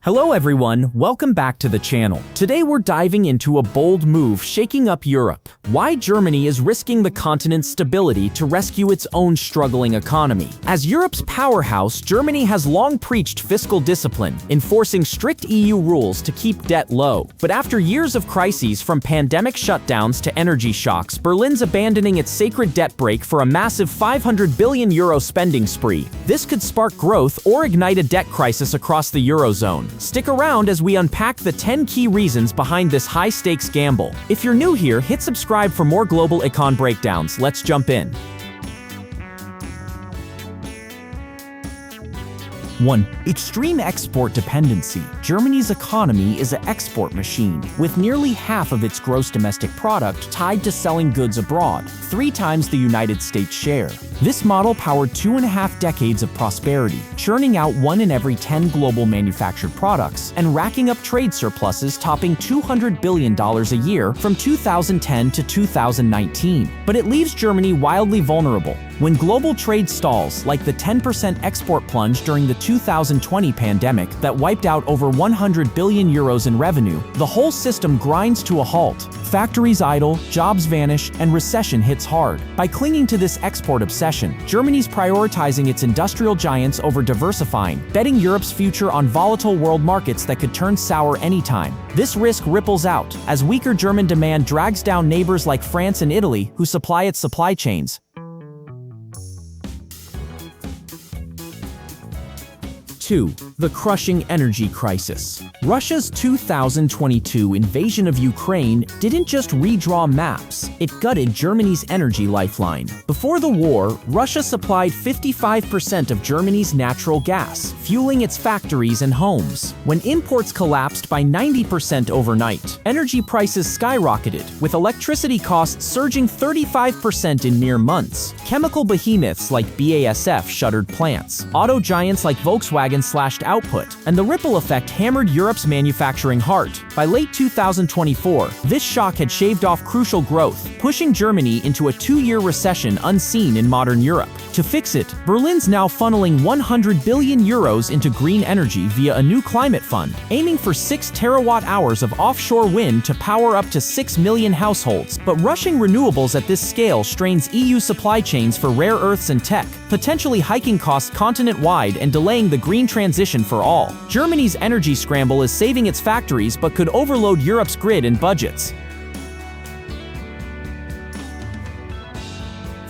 Hello everyone, welcome back to the channel. Today we're diving into a bold move shaking up Europe. Why Germany is risking the continent's stability to rescue its own struggling economy. As Europe's powerhouse, Germany has long preached fiscal discipline, enforcing strict EU rules to keep debt low. But after years of crises from pandemic shutdowns to energy shocks, Berlin's abandoning its sacred debt brake for a massive €500 billion spending spree. This could spark growth or ignite a debt crisis across the Eurozone. Stick around as we unpack the 10 key reasons behind this high-stakes gamble. If you're new here, hit subscribe for more global econ breakdowns. Let's jump in. 1. Extreme export dependency. Germany's economy is an export machine, with nearly half of its gross domestic product tied to selling goods abroad, 3 times the United States share. This model powered 2.5 decades of prosperity, churning out 1 in every 10 global manufactured products and racking up trade surpluses topping $200 billion a year from 2010 to 2019. But it leaves Germany wildly vulnerable. When global trade stalls, like the 10% export plunge during the 2020 pandemic that wiped out over €100 billion in revenue, the whole system grinds to a halt. Factories idle, jobs vanish, and recession hits hard. By clinging to this export obsession, Germany's prioritizing its industrial giants over diversifying, betting Europe's future on volatile world markets that could turn sour anytime. This risk ripples out, as weaker German demand drags down neighbors like France and Italy, who supply its supply chains. 2. The crushing energy crisis. Russia's 2022 invasion of Ukraine didn't just redraw maps, it gutted Germany's energy lifeline. Before the war, Russia supplied 55% of Germany's natural gas, fueling its factories and homes. When imports collapsed by 90% overnight, energy prices skyrocketed, with electricity costs surging 35% in mere months. Chemical behemoths like BASF shuttered plants. Auto giants like Volkswagen slashed output, and the ripple effect hammered Europe's manufacturing heart. By late 2024, this shock had shaved off crucial growth, pushing Germany into a 2-year recession unseen in modern Europe. To fix it, Berlin's now funneling €100 billion into green energy via a new climate fund, aiming for 6 terawatt-hours of offshore wind to power up to 6 million households. But rushing renewables at this scale strains EU supply chains for rare earths and tech, potentially hiking costs continent-wide and delaying the green transition for all. Germany's energy scramble is saving its factories but could overload Europe's grid and budgets.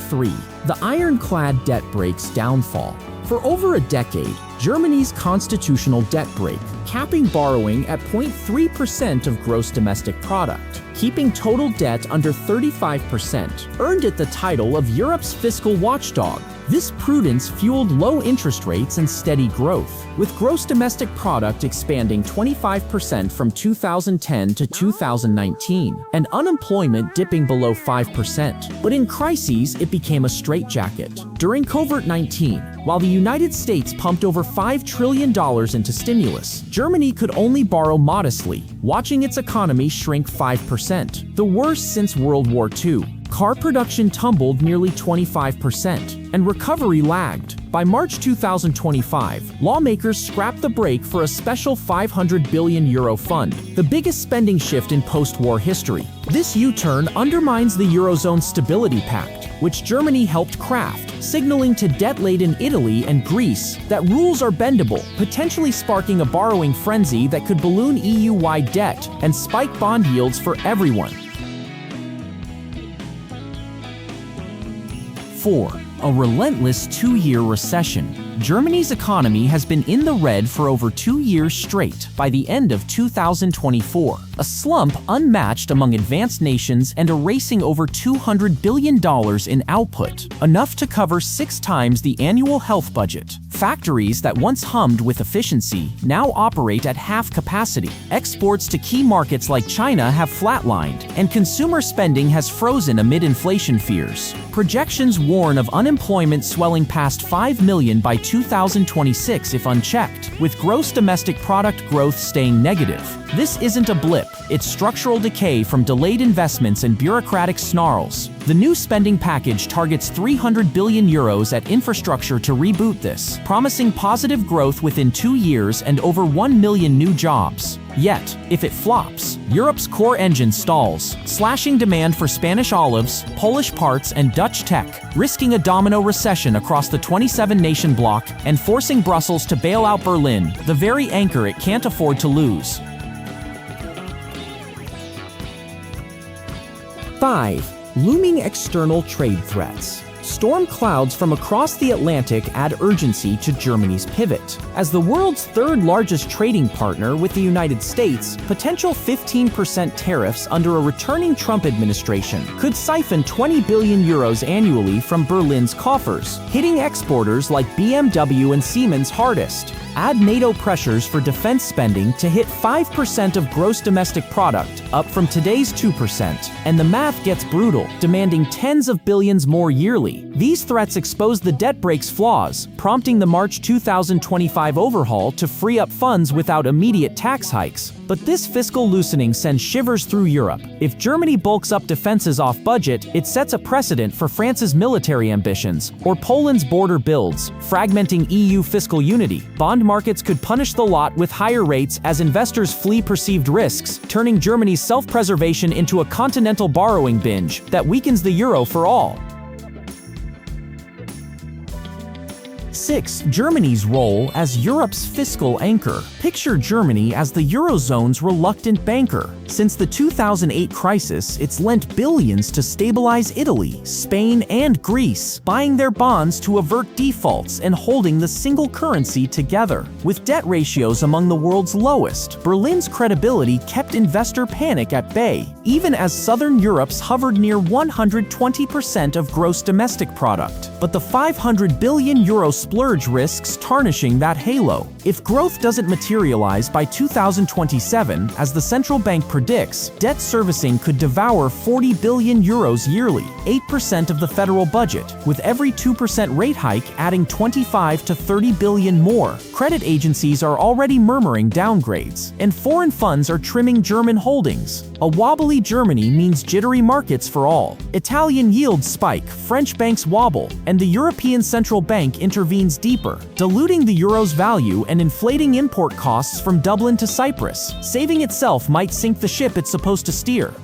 3. The ironclad debt brake's downfall. For over a decade, Germany's constitutional debt brake, capping borrowing at 0.3% of gross domestic product, keeping total debt under 35%, earned it the title of Europe's fiscal watchdog. This prudence fueled low interest rates and steady growth, with gross domestic product expanding 25% from 2010 to 2019, and unemployment dipping below 5%. But in crises, it became a straitjacket. During COVID-19, while the United States pumped over $5 trillion into stimulus, Germany could only borrow modestly, watching its economy shrink 5%, the worst since World War II. Car production tumbled nearly 25%, and recovery lagged. By March 2025, lawmakers scrapped the brake for a special €500 billion fund, the biggest spending shift in post-war history. This U-turn undermines the Eurozone Stability Pact, which Germany helped craft, signaling to debt-laden Italy and Greece that rules are bendable, potentially sparking a borrowing frenzy that could balloon EU-wide debt and spike bond yields for everyone. 4. A relentless 2-year recession. Germany's economy has been in the red for over 2 years straight by the end of 2024, a slump unmatched among advanced nations and erasing over $200 billion in output, enough to cover 6 times the annual health budget. Factories that once hummed with efficiency now operate at half capacity. Exports to key markets like China have flatlined, and consumer spending has frozen amid inflation fears. Projections warn of unemployment swelling past 5 million by 2026 if unchecked, with gross domestic product growth staying negative. This isn't a blip, it's structural decay from delayed investments and bureaucratic snarls. The new spending package targets €300 billion at infrastructure to reboot this, promising positive growth within 2 years and over 1 million new jobs. Yet, if it flops, Europe's core engine stalls, slashing demand for Spanish olives, Polish parts, and Dutch tech, risking a domino recession across the 27-nation bloc and forcing Brussels to bail out Berlin, the very anchor it can't afford to lose. 5. Looming external trade threats. Storm clouds from across the Atlantic add urgency to Germany's pivot. As the world's third-largest trading partner with the United States, potential 15% tariffs under a returning Trump administration could siphon €20 billion annually from Berlin's coffers, hitting exporters like BMW and Siemens hardest. Add NATO pressures for defense spending to hit 5% of gross domestic product, up from today's 2%, and the math gets brutal, demanding tens of billions more yearly. These threats expose the debt break's flaws, prompting the March 2025 overhaul to free up funds without immediate tax hikes. But this fiscal loosening sends shivers through Europe. If Germany bulks up defenses off budget, it sets a precedent for France's military ambitions, or Poland's border builds, fragmenting EU fiscal unity. Bond markets could punish the lot with higher rates as investors flee perceived risks, turning Germany's self-preservation into a continental borrowing binge that weakens the euro for all. 6. Germany's role as Europe's fiscal anchor. Picture Germany as the Eurozone's reluctant banker. Since the 2008 crisis, it's lent billions to stabilize Italy, Spain, and Greece, buying their bonds to avert defaults and holding the single currency together. With debt ratios among the world's lowest, Berlin's credibility kept investor panic at bay, even as Southern Europe's hovered near 120% of gross domestic product. But the €500 billion splurge risks tarnishing that halo. If growth doesn't materialize by 2027, as the central bank predicts, debt servicing could devour €40 billion yearly, 8% of the federal budget, with every 2% rate hike adding 25 to 30 billion more. Credit agencies are already murmuring downgrades, and foreign funds are trimming German holdings. A wobbly Germany means jittery markets for all. Italian yields spike, French banks wobble, and the European Central Bank intervenes deeper, diluting the euro's value and inflating import costs from Dublin to Cyprus. Saving itself might sink the ship it's supposed to steer.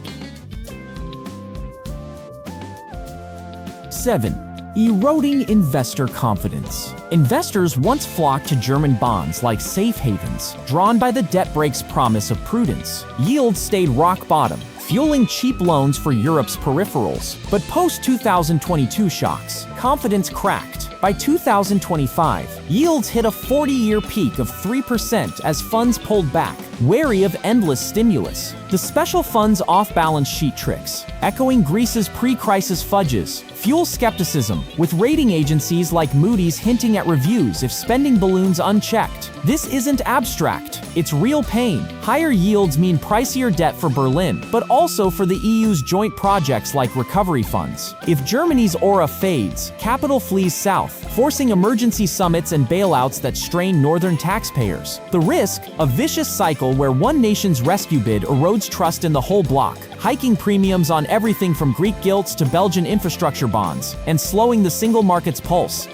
7. Eroding investor confidence. Investors once flocked to German bonds like safe havens, drawn by the debt break's promise of prudence. Yields stayed rock bottom, fueling cheap loans for Europe's peripherals. But post-2022 shocks, confidence cracked. By 2025, yields hit a 40-year peak of 3% as funds pulled back, wary of endless stimulus. The special fund's off-balance sheet tricks, echoing Greece's pre-crisis fudges, fuel skepticism, with rating agencies like Moody's hinting at reviews if spending balloons unchecked. This isn't abstract, it's real pain. Higher yields mean pricier debt for Berlin, but also for the EU's joint projects like recovery funds. If Germany's aura fades, capital flees south, forcing emergency summits and bailouts that strain northern taxpayers. The risk? A vicious cycle where one nation's rescue bid erodes trust in the whole bloc, hiking premiums on everything from Greek gilts to Belgian infrastructure bonds, and slowing the single market's pulse.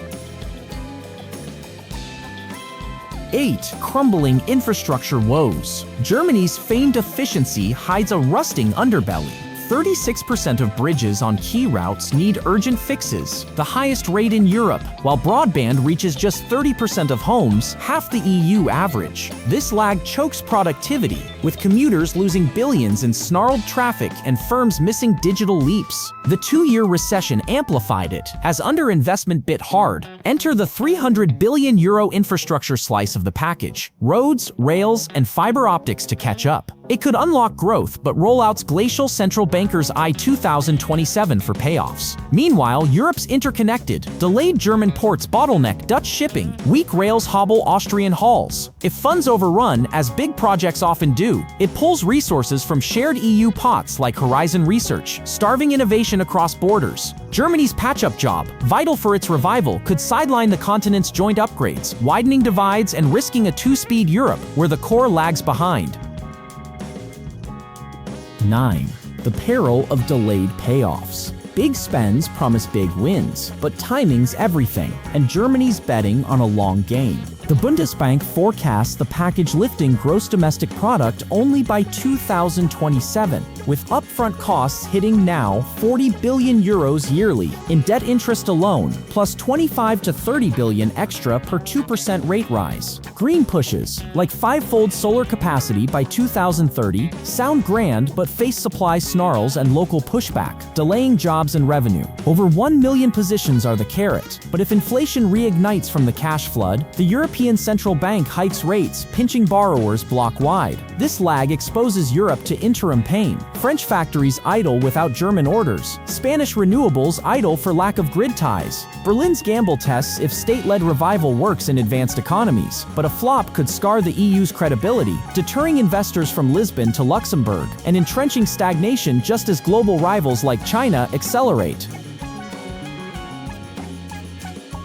8. Crumbling infrastructure woes. Germany's famed efficiency hides a rusting underbelly. 36% of bridges on key routes need urgent fixes, the highest rate in Europe, while broadband reaches just 30% of homes, half the EU average. This lag chokes productivity, with commuters losing billions in snarled traffic and firms missing digital leaps. The 2-year recession amplified it, as underinvestment bit hard. Enter the €300 billion infrastructure slice of the package: roads, rails, and fiber optics to catch up. It could unlock growth, but rollout's glacial central bankers eye 2027 for payoffs. Meanwhile, Europe's interconnected. Delayed German ports bottleneck Dutch shipping. Weak rails hobble Austrian hauls. If funds overrun, as big projects often do, it pulls resources from shared EU pots like Horizon Research, starving innovation across borders. Germany's patch-up job, vital for its revival, could sideline the continent's joint upgrades, widening divides and risking a two-speed Europe where the core lags behind. 9. The peril of delayed payoffs. Big spends promise big wins, but timing's everything, and Germany's betting on a long game. The Bundesbank forecasts the package lifting gross domestic product only by 2027, with upfront costs hitting now 40 billion euros yearly in debt interest alone, plus 25 to 30 billion extra per 2% rate rise. Green pushes, like five-fold solar capacity by 2030, sound grand but face supply snarls and local pushback, delaying jobs and revenue. Over 1 million positions are the carrot, but if inflation reignites from the cash flood, the European Central Bank hikes rates, pinching borrowers block-wide. This lag exposes Europe to interim pain. French factories idle without German orders. Spanish renewables idle for lack of grid ties. Berlin's gamble tests if state-led revival works in advanced economies, but a flop could scar the EU's credibility, deterring investors from Lisbon to Luxembourg, and entrenching stagnation just as global rivals like China accelerate.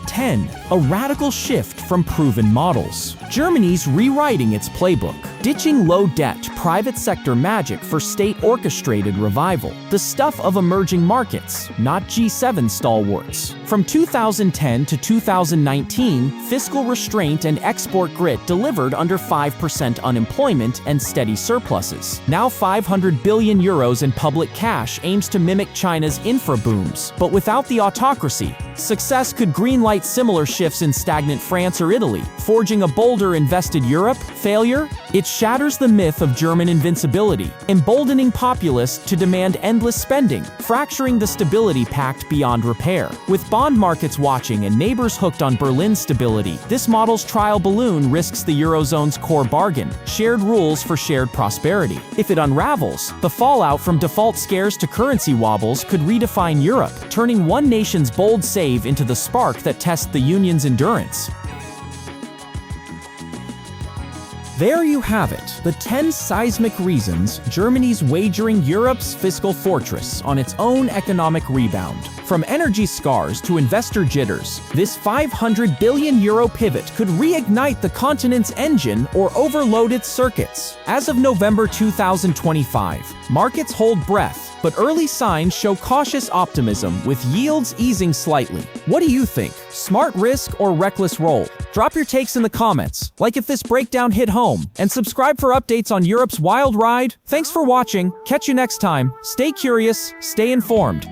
10. A radical shift from proven models. Germany's rewriting its playbook, ditching low-debt, private sector magic for state-orchestrated revival, the stuff of emerging markets, not G7 stalwarts. From 2010 to 2019, fiscal restraint and export grit delivered under 5% unemployment and steady surpluses. Now 500 billion euros in public cash aims to mimic China's infra booms, but without the autocracy. Success could greenlight similar shifts in stagnant France or Italy, forging a bolder invested Europe. Failure? It shatters the myth of German invincibility, emboldening populists to demand endless spending, fracturing the stability pact beyond repair. With bond markets watching and neighbors hooked on Berlin's stability, this model's trial balloon risks the Eurozone's core bargain, shared rules for shared prosperity. If it unravels, the fallout from default scares to currency wobbles could redefine Europe, turning one nation's bold save into the spark that tests the Union's endurance. There you have it, the 10 seismic reasons Germany's wagering Europe's fiscal fortress on its own economic rebound. From energy scars to investor jitters, this 500 billion euro pivot could reignite the continent's engine or overload its circuits. As of November 2025, markets hold breath, but early signs show cautious optimism with yields easing slightly. What do you think? Smart risk or reckless roll? Drop your takes in the comments, like if this breakdown hit home, and subscribe for updates on Europe's wild ride. Thanks for watching, catch you next time, stay curious, stay informed.